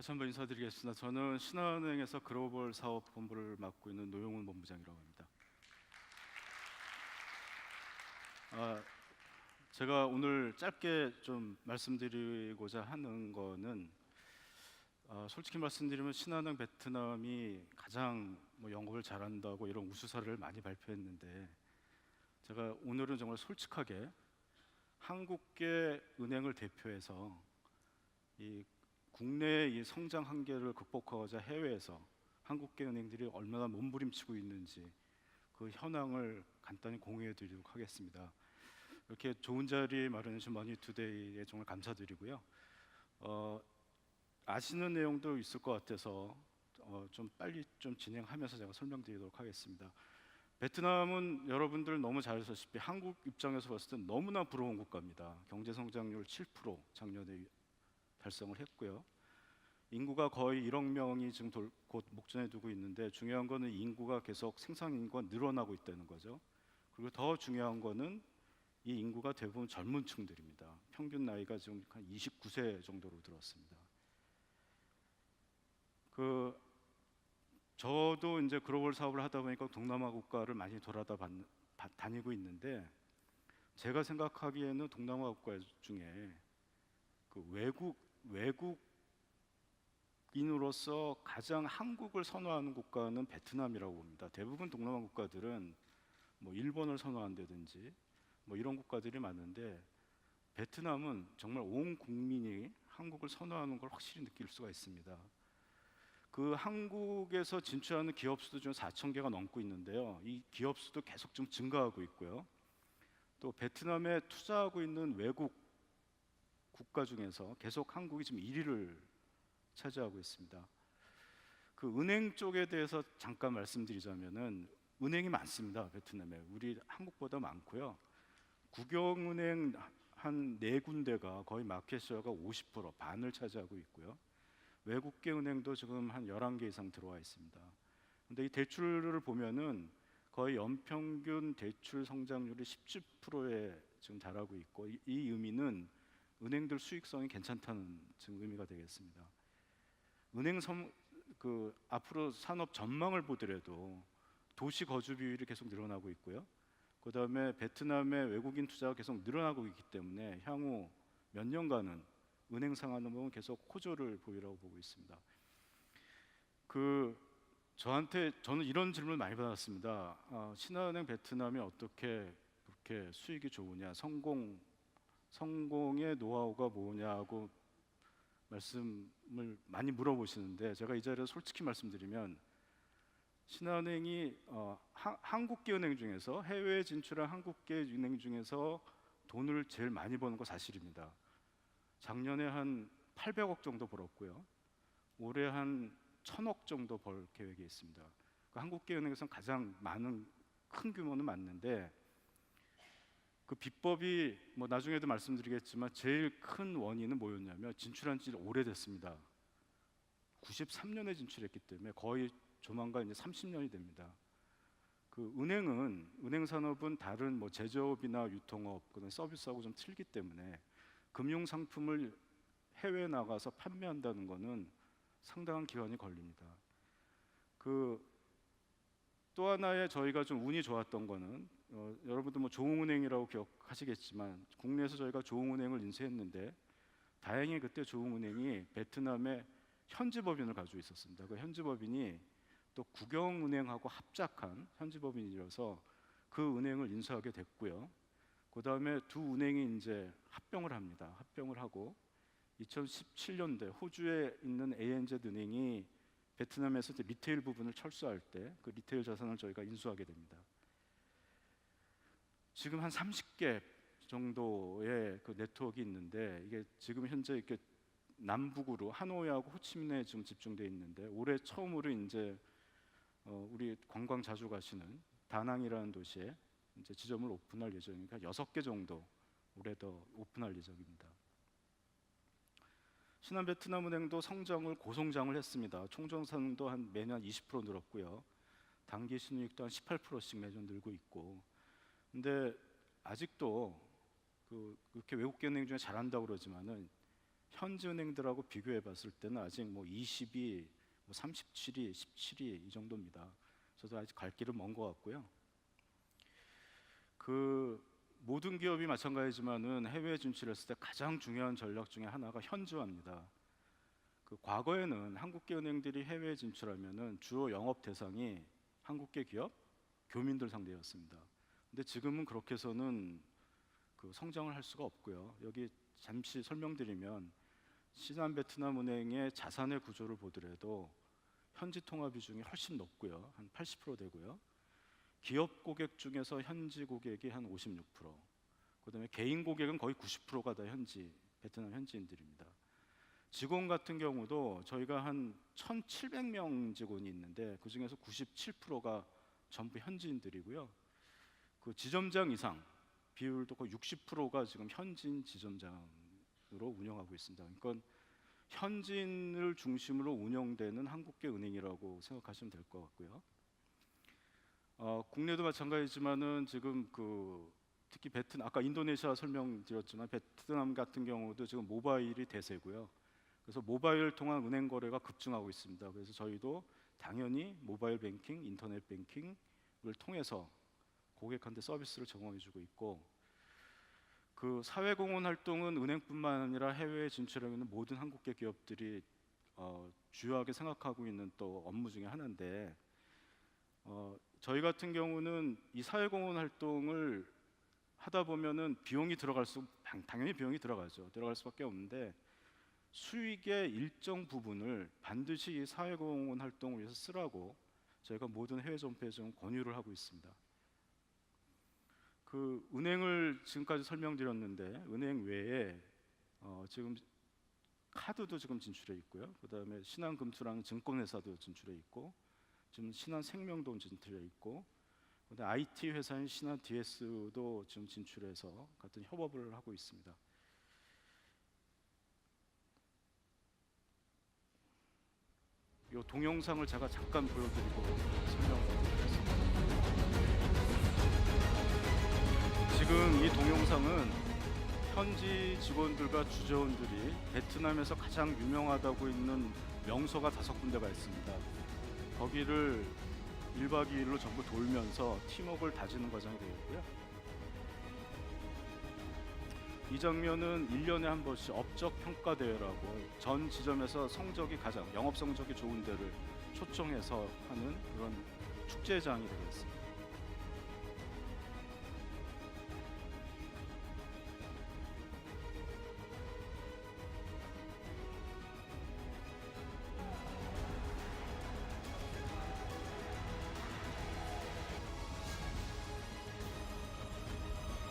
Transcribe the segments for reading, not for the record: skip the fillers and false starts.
다시 한번 인사드리겠습니다. 저는 신한은행에서 글로벌 사업 본부를 맡고 있는 노영훈 본부장이라고 합니다. 제가 오늘 짧게 좀 말씀드리고자 하는 거는 솔직히 말씀드리면 신한은행 베트남이 가장 영업을 잘한다고 이런 우수사를 많이 발표했는데, 제가 오늘은 정말 솔직하게 한국계 은행을 대표해서 이 국내의 이 성장 한계를 극복하고자 해외에서 한국계 은행들이 얼마나 몸부림치고 있는지 그 현황을 간단히 공유해 드리도록 하겠습니다. 이렇게 좋은 자리 마련해 주신 머니투데이에 정말 감사드리고요. 아시는 내용도 있을 것 같아서 좀 빨리 좀 진행하면서 제가 설명드리도록 하겠습니다. 베트남은 여러분들 너무 잘 아시다시피 한국 입장에서 봤을 때 너무나 부러운 국가입니다. 경제 성장률 7% 작년에 달성을 했고요. 인구가 거의 1억 명이 지금 곧 목전에 두고 있는데, 중요한 거는 인구가 계속 생산 인구가 늘어나고 있다는 거죠. 그리고 더 중요한 거는 이 인구가 대부분 젊은 층들입니다. 평균 나이가 지금 한 29세 정도로 들었습니다. 저도 이제 글로벌 사업을 하다 보니까 동남아 국가를 많이 다니고 있는데, 제가 생각하기에는 동남아 국가 중에 그 외국인으로서 가장 한국을 선호하는 국가는 베트남이라고 봅니다. 대부분 동남아 국가들은 일본을 선호한다든지 이런 국가들이 많은데, 베트남은 정말 온 국민이 한국을 선호하는 걸 확실히 느낄 수가 있습니다. 그 한국에서 진출하는 기업 수도 좀 4천 개가 넘고 있는데요. 이 기업 수도 계속 좀 증가하고 있고요. 또 베트남에 투자하고 있는 외국 국가 중에서 계속 한국이 지금 1위를 차지하고 있습니다. 그 은행 쪽에 대해서 잠깐 말씀드리자면은, 은행이 많습니다. 베트남에 우리 한국보다 많고요. 국영은행 한 4군데가 거의 마켓시어가 50% 반을 차지하고 있고요. 외국계 은행도 지금 한 11개 이상 들어와 있습니다. 근데 이 대출을 보면은 거의 연평균 대출 성장률이 17%에 지금 달하고 있고, 이 의미는 은행들 수익성이 괜찮다는 지금 의미가 되겠습니다. 앞으로 산업 전망을 보더라도 도시 거주 비율이 계속 늘어나고 있고요. 그 다음에 베트남의 외국인 투자가 계속 늘어나고 있기 때문에 향후 몇 년간은 은행 상한음은 계속 호조를 보이라고 보고 있습니다. 저는 이런 질문을 많이 받았습니다. 신한은행 베트남이 어떻게 그렇게 수익이 좋으냐, 성공의 노하우가 뭐냐고 말씀을 많이 물어보시는데, 제가 이 자리에서 솔직히 말씀드리면, 신한은행이 한국계 은행 중에서, 해외에 진출한 한국계 은행 중에서 돈을 제일 많이 버는 거 사실입니다. 작년에 한 800억 정도 벌었고요. 올해 한 1000억 정도 벌 계획이 있습니다. 한국계 은행에서는 가장 많은 큰 규모는 맞는데, 그 비법이 나중에도 말씀드리겠지만 제일 큰 원인은 뭐였냐면, 진출한 지 오래됐습니다. 93년에 진출했기 때문에 거의 조만간 이제 30년이 됩니다. 은행 산업은 다른 제조업이나 유통업, 그다음 서비스하고 좀 틀리기 때문에 금융 상품을 해외에 나가서 판매한다는 것은 상당한 기간이 걸립니다. 또 하나의 저희가 좀 운이 좋았던 거는, 여러분들 조흥은행이라고 기억하시겠지만 국내에서 저희가 조흥은행을 인수했는데, 다행히 그때 조흥은행이 베트남에 현지법인을 가지고 있었습니다. 그 현지법인이 또 국영은행하고 합작한 현지법인이라서 그 은행을 인수하게 됐고요. 그 다음에 두 은행이 이제 합병을 합니다. 합병을 하고 2017년도에 호주에 있는 ANZ 은행이 베트남에서 리테일 부분을 철수할 때 그 리테일 자산을 저희가 인수하게 됩니다. 지금 한 30개 정도의 그 네트워크가 있는데, 이게 지금 현재 이렇게 남북으로 하노이하고 호치민에 지금 집중되어 있는데, 올해 처음으로 이제 우리 관광 자주 가시는 다낭이라는 도시에 이제 지점을 오픈할 예정이니까 6개 정도 올해 더 오픈할 예정입니다. 신한베트남은행도 성장을 고성장을 했습니다. 총정산도 한 매년 20% 늘었고요. 당기 순이익도 한 18%씩 매년 늘고 있고. 근데 아직도 그렇게 외국계 은행 중에 잘한다고 그러지만은 현지 은행들하고 비교해 봤을 때는 아직 뭐 20위, 뭐 37위, 17위 이 정도입니다. 저도 아직 갈 길은 먼 것 같고요. 그 모든 기업이 마찬가지지만은 해외 진출했을 때 가장 중요한 전략 중에 하나가 현지화입니다. 그 과거에는 한국계 은행들이 해외 진출하면은 주요 영업 대상이 한국계 기업, 교민들 상대였습니다. 근데 지금은 그렇게 해서는 그 성장을 할 수가 없고요. 여기 잠시 설명드리면 신한 베트남 은행의 자산의 구조를 보더라도 현지 통화 비중이 훨씬 높고요. 한 80% 되고요. 기업 고객 중에서 현지 고객이 한 56%, 그다음에 개인 고객은 거의 90%가 다 현지 베트남 현지인들입니다. 직원 같은 경우도 저희가 한 1,700명 직원이 있는데 그 중에서 97%가 전부 현지인들이고요. 그 지점장 이상 비율도 거의 60%가 지금 현지인 지점장으로 운영하고 있습니다. 그러니까 현지인을 중심으로 운영되는 한국계 은행이라고 생각하시면 될 것 같고요. 국내도 마찬가지지만은 지금 그 특히 베트남, 아까 인도네시아 설명드렸지만 베트남 같은 경우도 지금 모바일이 대세고요. 그래서 모바일 통한 은행 거래가 급증하고 있습니다. 그래서 저희도 당연히 모바일 뱅킹, 인터넷 뱅킹을 통해서 고객한테 서비스를 제공해주고 있고, 그 사회공헌 활동은 은행뿐만 아니라 해외에 진출하고 있는 모든 한국계 기업들이 주요하게 생각하고 있는 또 업무 중에 하나인데, 저희 같은 경우는 이 사회공헌 활동을 하다 보면은 비용이 당연히 비용이 들어갈 수밖에 없는데, 수익의 일정 부분을 반드시 이 사회공헌 활동을 위해서 쓰라고 저희가 모든 해외 존폐에 좀 권유를 하고 있습니다. 그 은행을 지금까지 설명드렸는데 은행 외에 지금 카드도 지금 진출해 있고요. 그다음에 신한금투라는 증권회사도 진출해 있고, 지금 신한생명도 진출해 있고, 그다음에 IT 회사인 신한DS도 지금 진출해서 같은 협업을 하고 있습니다. 이 동영상을 제가 잠깐 보여드리고 설명드리겠습니다. 지금 이 동영상은 현지 직원들과 주재원들이 베트남에서 가장 유명하다고 있는 명소가 5군데가 있습니다. 거기를 1박 2일로 전부 돌면서 팀워크를 다지는 과정이 되겠고요. 이 장면은 1년에 한 번씩 업적 평가 대회라고 전 지점에서 영업 성적이 좋은 데를 초청해서 하는 그런 축제장이 되겠습니다.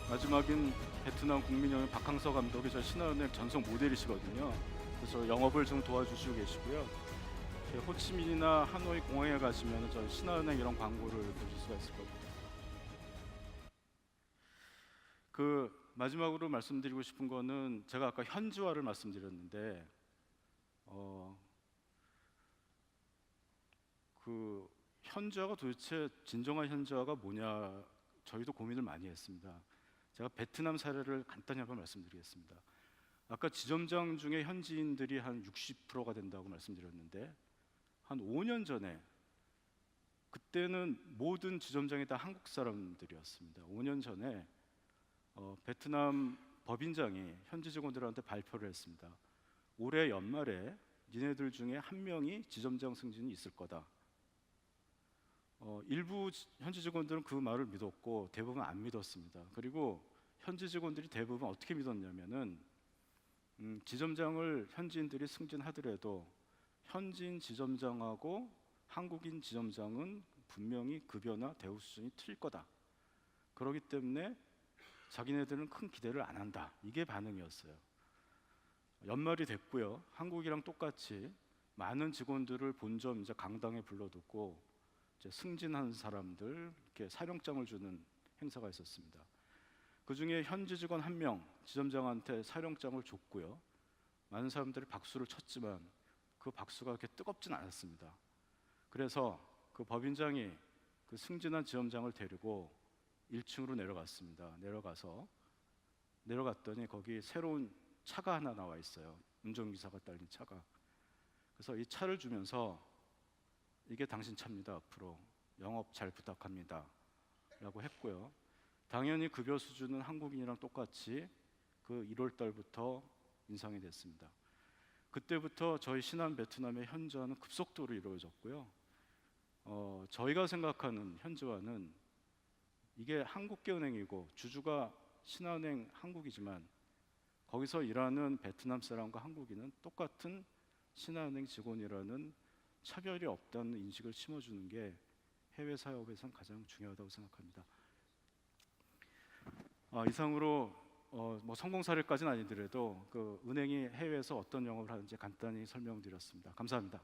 마지막인 베트남 국민영웅 박항서 감독이 저 신한은행 전속 모델이시거든요. 그래서 영업을 좀 도와주시고 계시고요. 호치민이나 하노이 공항에 가시면 저 신한은행 이런 광고를 보실 수가 있을 겁니다. 그 마지막으로 말씀드리고 싶은 거는 제가 아까 현지화를 말씀드렸는데 그 현지화가 도대체 진정한 현지화가 뭐냐, 저희도 고민을 많이 했습니다. 제가 베트남 사례를 간단히 한번 말씀드리겠습니다. 아까 지점장 중에 현지인들이 한 60%가 된다고 말씀드렸는데, 한 5년 전에 그때는 모든 지점장이 다 한국 사람들이었습니다. 5년 전에 베트남 법인장이 현지 직원들한테 발표를 했습니다. 올해 연말에 니네들 중에 한 명이 지점장 승진이 있을 거다. 일부 현지 직원들은 그 말을 믿었고 대부분 안 믿었습니다. 그리고 현지 직원들이 대부분 어떻게 믿었냐면은 지점장을 현지인들이 승진하더라도 현지인 지점장하고 한국인 지점장은 분명히 급여나 대우 수준이 틀릴 거다. 그렇기 때문에 자기네들은 큰 기대를 안 한다. 이게 반응이었어요. 연말이 됐고요. 한국이랑 똑같이 많은 직원들을 본점 이제 강당에 불러두고 이제 승진한 사람들 이렇게 사령장을 주는 행사가 있었습니다. 그 중에 현지 직원 한 명 지점장한테 사령장을 줬고요. 많은 사람들이 박수를 쳤지만 그 박수가 그렇게 뜨겁진 않았습니다. 그래서 그 법인장이 그 승진한 지점장을 데리고 1층으로 내려갔습니다. 내려갔더니 거기 새로운 차가 하나 나와 있어요. 운전기사가 딸린 차가. 그래서 이 차를 주면서 이게 당신 차입니다. 앞으로 영업 잘 부탁합니다. 라고 했고요. 당연히 급여 수준은 한국인이랑 똑같이 그 1월 달부터 인상이 됐습니다. 그때부터 저희 신한 베트남의 현지화는 급속도로 이루어졌고요. 저희가 생각하는 현지화는 이게 한국계 은행이고 주주가 신한은행 한국이지만 거기서 일하는 베트남 사람과 한국인은 똑같은 신한은행 직원이라는 차별이 없다는 인식을 심어주는 게 해외 사업에선 가장 중요하다고 생각합니다. 이상으로 뭐 성공 사례까지는 아니더라도 그 은행이 해외에서 어떤 영업을 하는지 간단히 설명드렸습니다. 감사합니다.